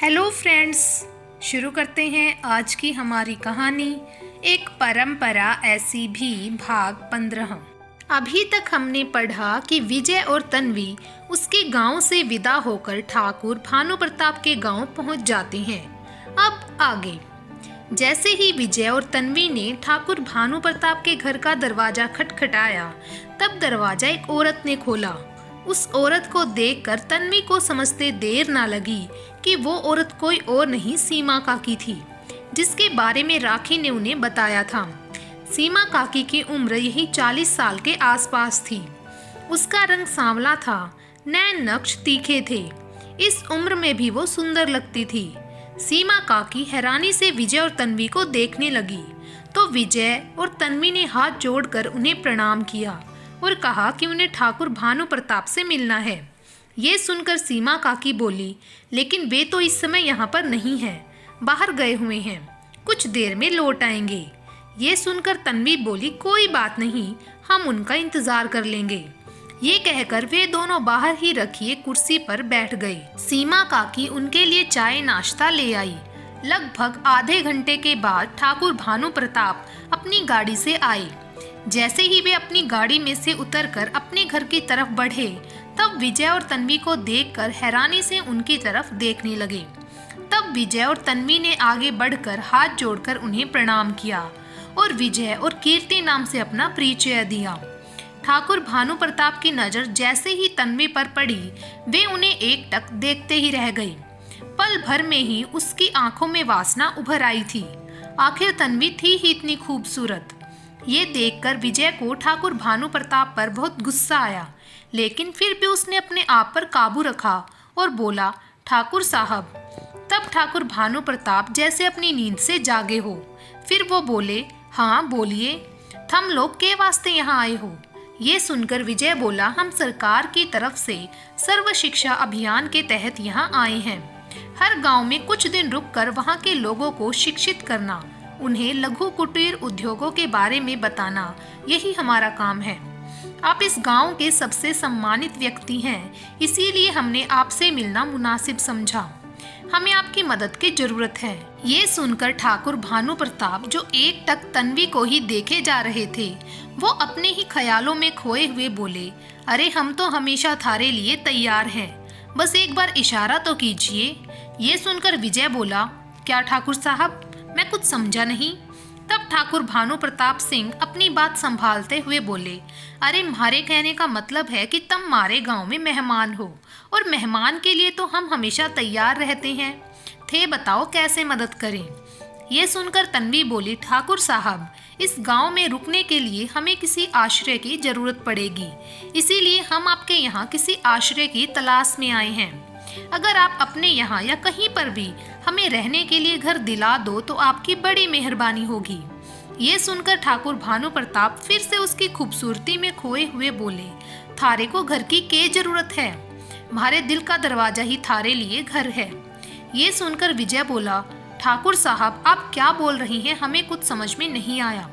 Hello friends, शुरू करते हैं आज की हमारी कहानी एक परंपरा ऐसी भी भाग 15। अभी तक हमने पढ़ा कि विजय और तन्वी उसके गांव से विदा होकर ठाकुर भानु प्रताप के गांव पहुंच जाते हैं। अब आगे। जैसे ही विजय और तन्वी ने ठाकुर भानु प्रताप के घर का दरवाजा खटखटाया, तब दरवाजा एक औरत ने खोला। उस औरत को देखकर तन्वी को समझते देर ना लगी कि वो औरत कोई और नहीं सीमा काकी थी, जिसके बारे में राखी ने उन्हें बताया था। सीमा काकी की उम्र यही 40 साल के आसपास थी। उसका रंग सांवला था, नैन नक्श तीखे थे। इस उम्र में भी वो सुंदर लगती थी। सीमा काकी हैरानी से विजय और तन्वी को देखने लगी, तो विजय और तन्वी ने हाथ जोड़कर उन्हें प्रणाम किया और कहा कि उन्हें ठाकुर भानु प्रताप से मिलना है। ये सुनकर सीमा काकी बोली, लेकिन वे तो इस समय यहाँ पर नहीं हैं, बाहर गए हुए हैं, कुछ देर में लौट आएंगे। ये सुनकर तन्वी बोली, कोई बात नहीं, हम उनका इंतजार कर लेंगे। ये कहकर वे दोनों बाहर ही रखी एक कुर्सी पर बैठ गई। सीमा काकी उनके लिए चाय नाश्ता ले आई। लगभग आधे घंटे के बाद ठाकुर भानु प्रताप अपनी गाड़ी से आए। जैसे ही वे अपनी गाड़ी में से उतरकर अपने घर की तरफ बढ़े, तब विजय और तन्वी को देखकर हैरानी से उनकी तरफ देखने लगे। तब विजय और तन्वी ने आगे बढ़कर हाथ जोड़कर उन्हें प्रणाम किया और विजय और कीर्ति नाम से अपना परिचय दिया। ठाकुर भानु प्रताप की नजर जैसे ही तन्वी पर पड़ी, वे उन्हें एकटक देखते ही रह गई। पल भर में ही उसकी आंखों में वासना उभर आई थी। आखिर तन्वी थी ही इतनी खूबसूरत। ये देखकर विजय को ठाकुर भानु प्रताप पर बहुत गुस्सा आया, लेकिन फिर भी उसने अपने आप पर काबू रखा और बोला, ठाकुर साहब। तब ठाकुर भानु प्रताप जैसे अपनी नींद से जागे हो। फिर वो बोले, हाँ बोलिए, थम लोग के वास्ते यहाँ आए हो? ये सुनकर विजय बोला, हम सरकार की तरफ से सर्व शिक्षा अभियान के तहत यहाँ आए हैं। हर गांव में कुछ दिन रुककर वहाँ के लोगों को शिक्षित करना, उन्हें लघु कुटीर उद्योगों के बारे में बताना, यही हमारा काम है। आप इस गांव के सबसे सम्मानित व्यक्ति हैं, इसीलिए हमने आपसे मिलना मुनासिब समझा। हमें आपकी मदद की जरूरत है। ये सुनकर ठाकुर भानु प्रताप, जो एकटक तन्वी को ही देखे जा रहे थे, वो अपने ही ख्यालों में खोए हुए बोले, अरे हम तो हमेशा थारे लिए तैयार हैं, बस एक बार इशारा तो कीजिए। ये सुनकर विजय बोला, क्या ठाकुर साहब, मैं कुछ समझा नहीं। तब ठाकुर भानु प्रताप सिंह अपनी बात संभालते हुए बोले, अरे म्हारे कहने का मतलब है कि तुम हमारे गांव में मेहमान हो, और मेहमान के लिए तो हम हमेशा तैयार रहते हैं। थे बताओ कैसे मदद करें। ये सुनकर तन्वी बोली, ठाकुर साहब, इस गांव में रुकने के लिए हमें किसी आश्रय की जरूरत पड़ेगी, इसीलिए हम आपके यहाँ किसी आश्रय की तलाश में आए हैं। अगर आप अपने यहाँ या कहीं पर भी हमें रहने के लिए घर दिला दो तो आपकी बड़ी मेहरबानी होगी। ये सुनकर ठाकुर भानु प्रताप फिर से उसकी खूबसूरती में खोए हुए बोले, थारे को घर की क्या जरूरत है, हमारे दिल का दरवाजा ही थारे लिए घर है। ये सुनकर विजय बोला, ठाकुर साहब आप क्या बोल रही हैं, हमें कुछ समझ में नहीं आया।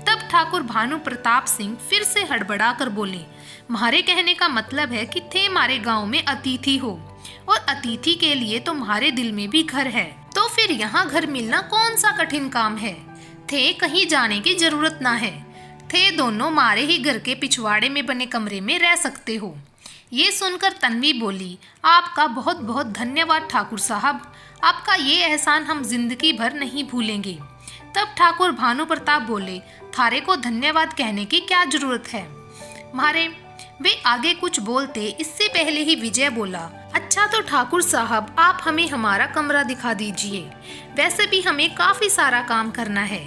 तब ठाकुर भानु प्रताप सिंह फिर से हड़बड़ा कर बोले, हमारे कहने का मतलब है कि थे हमारे गाँव में अतिथि हो, और अतिथि के लिए तो तुम्हारे दिल में भी घर है, तो फिर यहाँ घर मिलना कौन सा कठिन काम है। थे कहीं जाने की जरूरत ना है, थे दोनों हमारे ही घर के पिछवाड़े में बने कमरे में रह सकते हो। ये सुनकर तन्वी बोली, आपका बहुत बहुत धन्यवाद ठाकुर साहब, आपका ये एहसान हम जिंदगी भर नहीं भूलेंगे। तब ठाकुर भानु प्रताप बोले, थारे को धन्यवाद कहने की क्या जरूरत है मारे। वे आगे कुछ बोलते इससे पहले ही विजय बोला, अच्छा तो ठाकुर साहब आप हमें हमारा कमरा दिखा दीजिए, वैसे भी हमें काफी सारा काम करना है।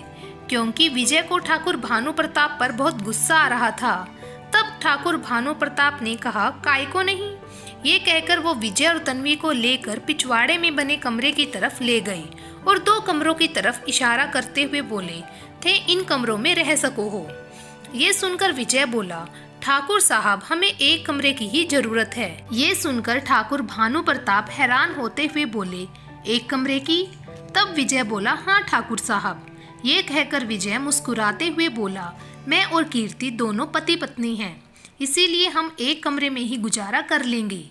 क्योंकि विजय को ठाकुर भानु प्रताप पर बहुत गुस्सा आ रहा था। तब ठाकुर भानु प्रताप ने कहा, काय को नहीं। ये कहकर वो विजय और तन्वी को लेकर पिछवाड़े में बने कमरे की तरफ ले गई और 2 कमरों की तरफ इशारा करते हुए बोले, थे इन कमरों में रह सको हो। ये सुनकर विजय बोला, ठाकुर साहब हमें एक कमरे की ही जरूरत है। ये सुनकर ठाकुर भानु प्रताप हैरान होते हुए बोले, एक कमरे की? तब विजय बोला, हाँ ठाकुर साहब। ये कहकर विजय मुस्कुराते हुए बोला, मैं और कीर्ति दोनों पति पत्नी हैं, इसीलिए हम एक कमरे में ही गुजारा कर लेंगे।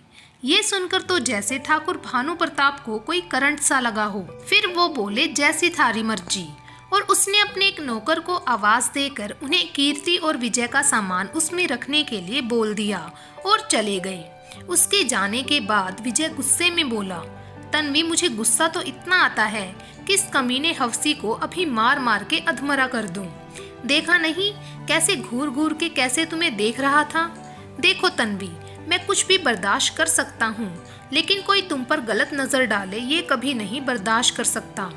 ये सुनकर तो जैसे ठाकुर भानु प्रताप को कोई करंट सा लगा हो। फिर वो बोले, जैसी थारी मर्जी। और उसने अपने एक नौकर को आवाज देकर उन्हें कीर्ति और विजय का सामान उसमें रखने के लिए बोल दिया और चले गए। उसके जाने के बाद विजय गुस्से में बोला, तन्वी, मुझे गुस्सा तो इतना आता है कि इस कमीने हवसी को अभी मार मार के अधमरा कर दूं। देखा नहीं कैसे घूर घूर के कैसे तुम्हें देख रहा था। देखो तन्वी, मैं कुछ भी बर्दाश्त कर सकता हूँ, लेकिन कोई तुम पर गलत नजर डाले ये कभी नहीं बर्दाश्त कर सकता।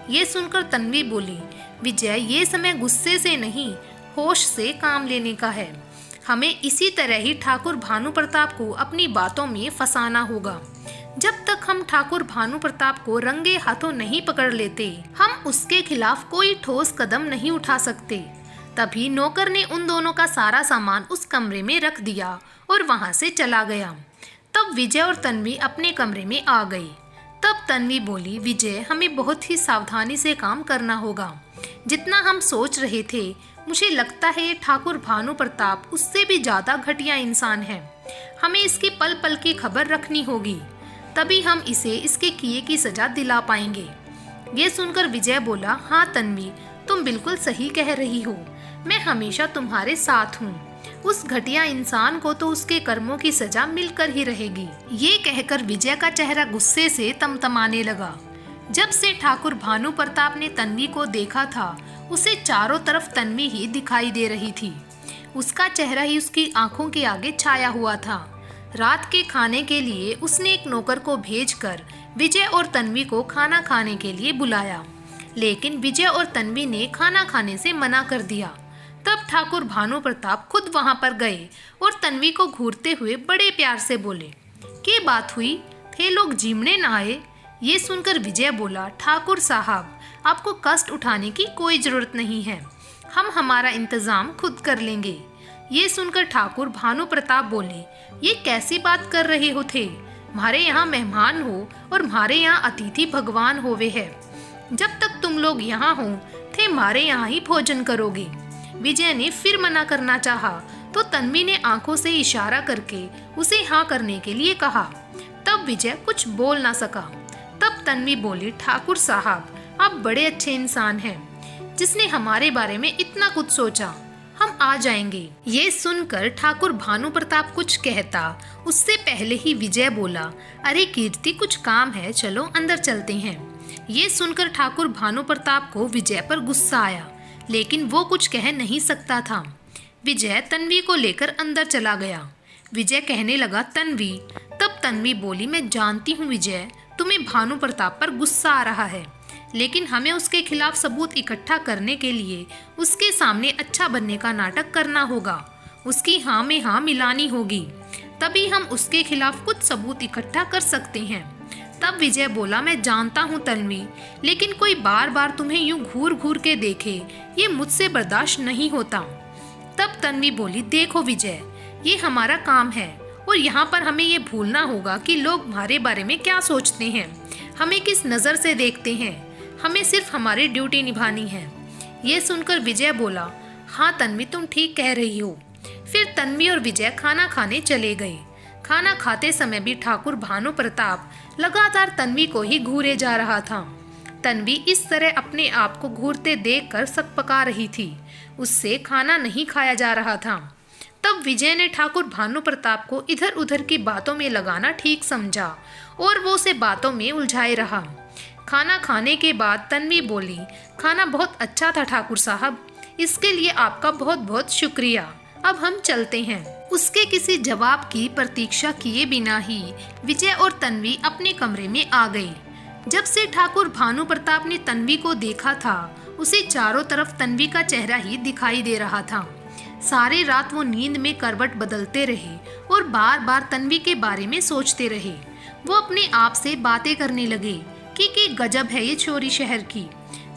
ये सुनकर तन्वी बोली, विजय, ये समय गुस्से से नहीं होश से काम लेने का है। हमें इसी तरह ही ठाकुर भानु प्रताप को अपनी बातों में फंसाना होगा। जब तक हम ठाकुर भानु प्रताप को रंगे हाथों नहीं पकड़ लेते, हम उसके खिलाफ कोई ठोस कदम नहीं उठा सकते। तभी नौकर ने उन दोनों का सारा सामान उस कमरे में रख दिया और वहां से चला गया। तब विजय और तन्वी अपने कमरे में आ गई। तब तन्वी बोली, विजय, हमें बहुत ही सावधानी से काम करना होगा। जितना हम सोच रहे थे, मुझे लगता है ये ठाकुर भानु प्रताप उससे भी ज्यादा घटिया इंसान है। हमें इसकी पल पल की खबर रखनी होगी, तभी हम इसे इसके किए की सजा दिला पाएंगे। ये सुनकर विजय बोला, हाँ तन्वी, तुम बिल्कुल सही कह रही हो। मैं हमेशा तुम्हारे साथ हूँ। उस घटिया इंसान को तो उसके कर्मों की सजा मिलकर ही रहेगी। ये कहकर विजय का चेहरा गुस्से से तमतमाने लगा। जब से ठाकुर भानु प्रताप ने तन्वी को देखा था, उसे चारों तरफ तन्वी ही दिखाई दे रही थी। उसका चेहरा ही उसकी आंखों के आगे छाया हुआ था। रात के खाने के लिए उसने एक नौकर को भेजकर विजय और तन्वी को खाना खाने के लिए बुलाया, लेकिन विजय और तन्वी ने खाना खाने से मना कर दिया। तब ठाकुर भानु प्रताप खुद वहां पर गए और तन्वी को घूरते हुए बड़े प्यार से बोले, क्या बात हुई, थे लोग जिमने न आए? ये सुनकर विजय बोला, ठाकुर साहब, आपको कष्ट उठाने की कोई जरूरत नहीं है, हम हमारा इंतजाम खुद कर लेंगे। ये सुनकर ठाकुर भानु प्रताप बोले, ये कैसी बात कर रहे हो थे? हमारे यहाँ मेहमान हो और हमारे यहाँ अतिथि भगवान होवे है। जब तक तुम लोग यहाँ हो थे हमारे यहाँ ही भोजन करोगे। विजय ने फिर मना करना चाहा तो तन्वी ने आंखों से इशारा करके उसे हाँ करने के लिए कहा। तब विजय कुछ बोल ना सका। तब तन्वी बोली, ठाकुर साहब, आप बड़े अच्छे इंसान हैं, जिसने हमारे बारे में इतना कुछ सोचा। हम आ जाएंगे। ये सुनकर ठाकुर भानु प्रताप कुछ कहता, उससे पहले ही विजय बोला, अरे कीर्ति, कुछ काम है, चलो अंदर चलते हैं। ये सुनकर ठाकुर भानु प्रताप को विजय पर गुस्सा आया, लेकिन वो कुछ कह नहीं सकता था। विजय तन्वी को लेकर अंदर चला गया। विजय कहने लगा, तन्वी। तब तन्वी बोली, मैं जानती हूँ विजय, तुम्हें भानु प्रताप पर गुस्सा आ रहा है, लेकिन हमें उसके खिलाफ सबूत इकट्ठा करने के लिए उसके सामने अच्छा बनने का नाटक करना होगा। उसकी हाँ में हाँ मिलानी होगी, तभी हम उसके खिलाफ कुछ सबूत इकट्ठा कर सकते हैं। तब विजय बोला, मैं जानता हूँ तन्वी, लेकिन कोई बार बार तुम्हें यूं घूर घूर के देखे, ये मुझसे बर्दाश्त नहीं होता। तब तन्वी बोली, देखो विजय, ये हमारा काम है और यहाँ पर हमें ये भूलना होगा कि लोग हमारे बारे में क्या सोचते हैं, हमें किस नज़र से देखते हैं। हमें सिर्फ हमारी ड्यूटी निभानी है। ये सुनकर विजय बोला, हाँ तन्वी, तुम ठीक कह रही हो। फिर तन्वी और विजय खाना खाने चले गए। खाना खाते समय भी ठाकुर भानु प्रताप लगातार तन्वी को ही घूरे जा रहा था। तन्वी इस तरह अपने आप को घूरते देखकर सकपका रही थी। उससे खाना नहीं खाया जा रहा था। तब विजय ने ठाकुर भानु प्रताप को इधर उधर की बातों में लगाना ठीक समझा और वो उसे बातों में उलझाए रहा। खाना खाने के बाद तन्वी बोली, खाना बहुत अच्छा था ठाकुर साहब, इसके लिए आपका बहुत बहुत शुक्रिया। अब हम चलते हैं। उसके किसी जवाब की प्रतीक्षा किए बिना ही विजय और तन्वी अपने कमरे में आ गए। जब से ठाकुर भानु प्रताप ने तन्वी को देखा था, उसे चारों तरफ तन्वी का चेहरा ही दिखाई दे रहा था। सारी रात वो नींद में करवट बदलते रहे और बार बार तन्वी के बारे में सोचते रहे। वो अपने आप से बातें करने लगे कि गजब है ये छोरी शहर की।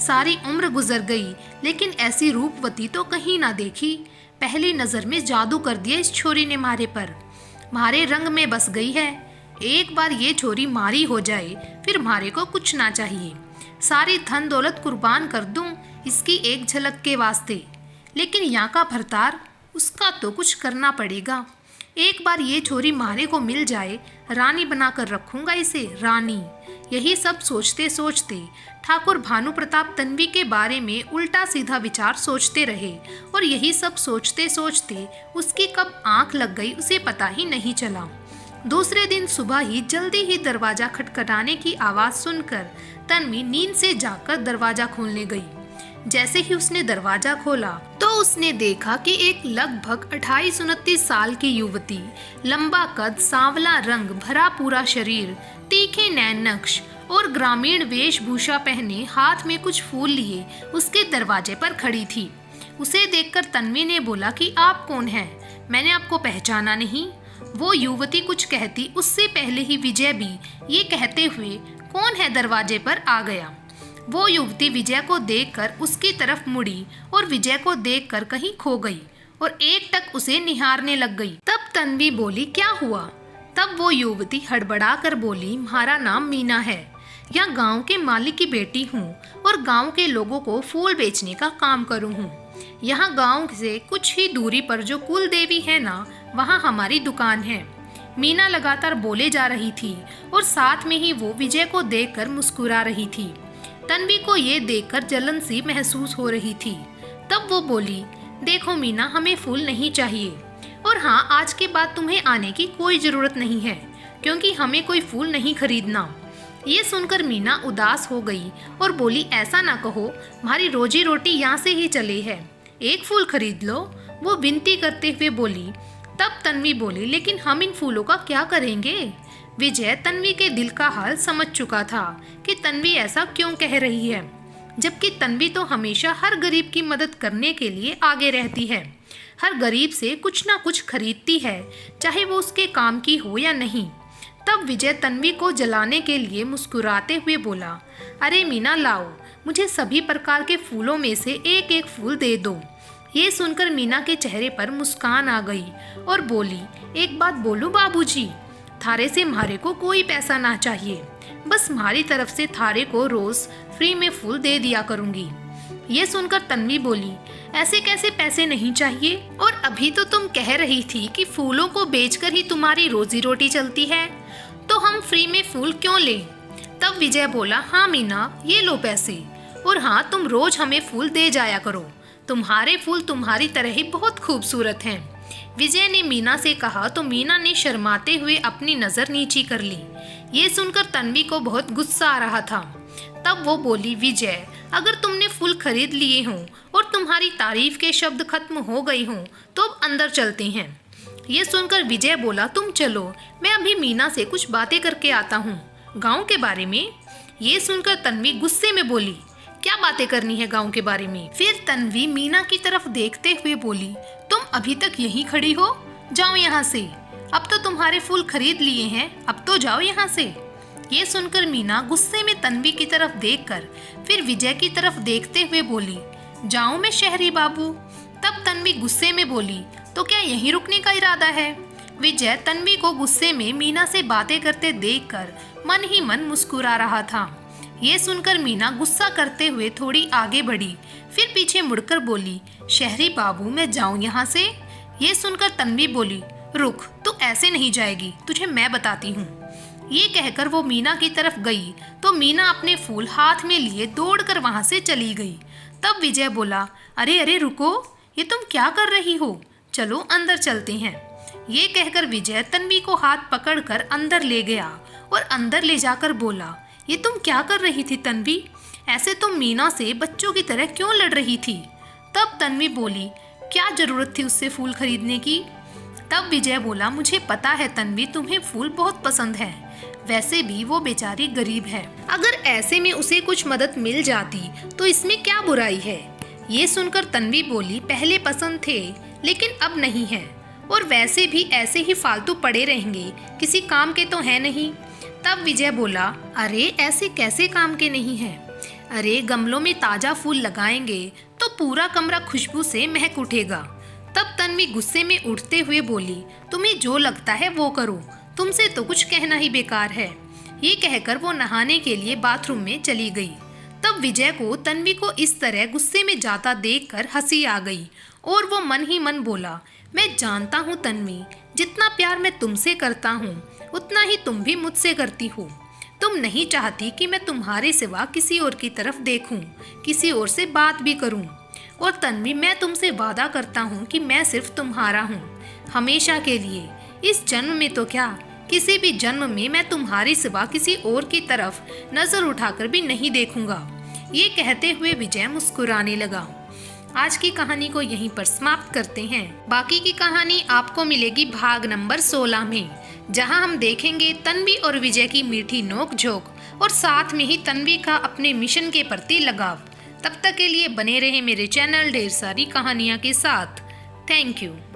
सारी उम्र गुजर गई, लेकिन ऐसी रूपवती तो कहीं ना देखी। पहली नजर में जादू कर दिया इस छोरी ने मारे पर, मारे रंग में बस गई है। एक बार ये छोरी मारी हो जाए, फिर मारे को कुछ ना चाहिए। सारी धन दौलत कुर्बान कर दूं इसकी एक झलक के वास्ते, लेकिन यहाँ का भरतार, उसका तो कुछ करना पड़ेगा। एक बार ये छोरी मारे को मिल जाए, रानी बनाकर रखूंगा इसे, रानी। यही सब सोचते सोचते ठाकुर भानु प्रताप तन्वी के बारे में उल्टा सीधा विचार सोचते रहे और यही सब सोचते सोचते उसकी कब आंख लग गई उसे पता ही नहीं चला। दूसरे दिन सुबह ही जल्दी ही दरवाजा खटखटाने की आवाज सुनकर तन्वी नींद से जाकर दरवाजा खोलने गई। जैसे ही उसने दरवाजा खोला तो उसने देखा कि एक लगभग 28-29 साल की युवती, लंबा कद, सांवला रंग, भरा पूरा शरीर, तीखे नैन नक्श और ग्रामीण वेशभूषा पहने, हाथ में कुछ फूल लिए उसके दरवाजे पर खड़ी थी। उसे देखकर तन्वी ने बोला कि आप कौन हैं? मैंने आपको पहचाना नहीं। वो युवती कुछ कहती उससे पहले ही विजय भी ये कहते हुए कौन है दरवाजे पर आ गया। वो युवती विजय को देखकर उसकी तरफ मुड़ी और विजय को देखकर कहीं खो गई और एकटक उसे निहारने लग गई। तब तन्वी बोली, क्या हुआ? तब वो युवती हड़बड़ा कर बोली, हमारा नाम मीना है, यहाँ गांव के मालिक की बेटी हूँ और गांव के लोगों को फूल बेचने का काम करूँ हूँ। यहाँ गांव से कुछ ही दूरी पर जो कुल देवी है ना, वहाँ हमारी दुकान है। मीना लगातार बोले जा रही थी और साथ में ही वो विजय को देखकर मुस्कुरा रही थी। तन्वी को ये देखकर जलन सी महसूस हो रही थी। तब वो बोली, देखो मीना, हमें फूल नहीं चाहिए और हाँ, आज के बाद तुम्हें आने की कोई जरूरत नहीं है क्योंकि हमें कोई फूल नहीं खरीदना। ये सुनकर मीना उदास हो गई और बोली, ऐसा ना कहो, हमारी रोजी रोटी यहाँ से ही चली है, एक फूल खरीद लो। वो विनती करते हुए बोली। तब तन्वी बोली, लेकिन हम इन फूलों का क्या करेंगे? विजय तन्वी के दिल का हाल समझ चुका था कि तन्वी ऐसा क्यों कह रही है, जबकि तन्वी तो हमेशा हर गरीब की मदद करने के लिए आगे रहती है, हर गरीब से कुछ ना कुछ खरीदती है, चाहे वो उसके काम की हो या नहीं। तब विजय तन्वी को जलाने के लिए मुस्कुराते हुए बोला, अरे मीना लाओ, मुझे सभी प्रकार के फूलों में से एक एक फूल दे दो। ये सुनकर मीना के चेहरे पर मुस्कान आ गई और बोली, एक बात बोलूं बाबूजी, थारे से म्हारे को कोई पैसा ना चाहिए, बस हमारी तरफ से थारे को रोज फ्री में फूल दे दिया करूंगी। ये सुनकर तन्वी बोली, ऐसे कैसे पैसे नहीं चाहिए? और अभी तो तुम कह रही थी कि फूलों को बेचकर ही तुम्हारी रोजी रोटी चलती है, तो हम फ्री में फूल क्यों लें? तब विजय बोला, हाँ मीना, ये लो पैसे, और हाँ, तुम रोज हमें फूल दे जाया करो, तुम्हारे फूल तुम्हारी तरह ही बहुत खूबसूरत हैं। विजय ने मीना से कहा तो मीना ने शर्माते हुए अपनी नजर नीची कर ली। ये सुनकर तन्वी को बहुत गुस्सा आ रहा था। तब वो बोली, विजय, अगर तुमने फूल खरीद लिए हों और तुम्हारी तारीफ के शब्द खत्म हो गए हों तो अब अंदर चलते हैं। ये सुनकर विजय बोला, तुम चलो, मैं अभी मीना से कुछ बातें करके आता हूँ गाँव के बारे में। ये सुनकर तन्वी गुस्से में बोली, क्या बातें करनी है गांव के बारे में? फिर तन्वी मीना की तरफ देखते हुए बोली, तुम अभी तक यहीं खड़ी हो, जाओ यहाँ से, अब तो तुम्हारे फूल खरीद लिए हैं, अब तो जाओ यहाँ से। ये सुनकर मीना गुस्से में तन्वी की तरफ देखकर फिर विजय की तरफ देखते हुए बोली, जाऊं मैं शहरी बाबू? तब तन्वी गुस्से में बोली, तो क्या यहीं रुकने का इरादा है? विजय तन्वी को गुस्से में मीना से बातें करते देखकर मन ही मन मुस्कुरा रहा था। ये सुनकर मीना गुस्सा करते हुए थोड़ी आगे बढ़ी, फिर पीछे मुड़कर बोली, शहरी बाबू, मैं जाऊं यहाँ से? ये सुनकर तन्वी बोली, रुक, तू ऐसे नहीं जाएगी, तुझे मैं बताती हूँ। ये कहकर वो मीना की तरफ गई तो मीना अपने फूल हाथ में लिए दौड़कर वहाँ से चली गई। तब विजय बोला, अरे अरे रुको, ये तुम क्या कर रही हो? चलो अंदर चलते हैं। ये कहकर विजय तन्वी को हाथ पकड़कर अंदर ले गया और अंदर ले जाकर बोला, ये तुम क्या कर रही थी तन्वी? ऐसे तुम मीना से बच्चों की तरह क्यों लड़ रही थी? तब तन्वी बोली, क्या जरूरत थी उससे फूल खरीदने की? तब विजय बोला, मुझे पता है तन्वी, तुम्हें फूल बहुत पसंद है, वैसे भी वो बेचारी गरीब है, अगर ऐसे में उसे कुछ मदद मिल जाती तो इसमें क्या बुराई है? ये सुनकर तन्वी बोली, पहले पसंद थे लेकिन अब नहीं है, और वैसे भी ऐसे ही फालतू पड़े रहेंगे, किसी काम के तो है नहीं। तब विजय बोला, अरे ऐसे कैसे काम के नहीं है? अरे गमलों में ताजा फूल लगाएंगे तो पूरा कमरा खुशबू से महक उठेगा। तब तन्वी गुस्से में उठते हुए बोली, तुम्हें जो लगता है वो करो, तुमसे तो कुछ कहना ही बेकार है। ये कहकर वो नहाने के लिए बाथरूम में चली गई। तब विजय को तन्वी को इस तरह गुस्से में जाता देखकर हंसी आ गई और वो मन ही मन बोला, मैं जानता हूँ तन्वी, जितना प्यार मैं तुमसे करता हूँ उतना ही तुम भी मुझसे करती हो। तुम नहीं चाहती कि मैं तुम्हारे सिवा किसी और की तरफ देखूं, किसी और से बात भी करूं। और तन्वी, मैं तुमसे वादा करता हूं कि मैं सिर्फ तुम्हारा हूं, हमेशा के लिए। इस जन्म में तो क्या, किसी भी जन्म में मैं तुम्हारे सिवा किसी और की तरफ नजर उठाकर भी नहीं देखूंगा। ये कहते हुए विजय मुस्कुराने लगा। आज की कहानी को यहीं पर समाप्त करते हैं। बाकी की कहानी आपको मिलेगी भाग नंबर 16 में, जहां हम देखेंगे तन्वी और विजय की मीठी नोक-झोंक और साथ में ही तन्वी का अपने मिशन के प्रति लगाव। तब तक के लिए बने रहे मेरे चैनल ढेर सारी कहानियां के साथ। Thank you.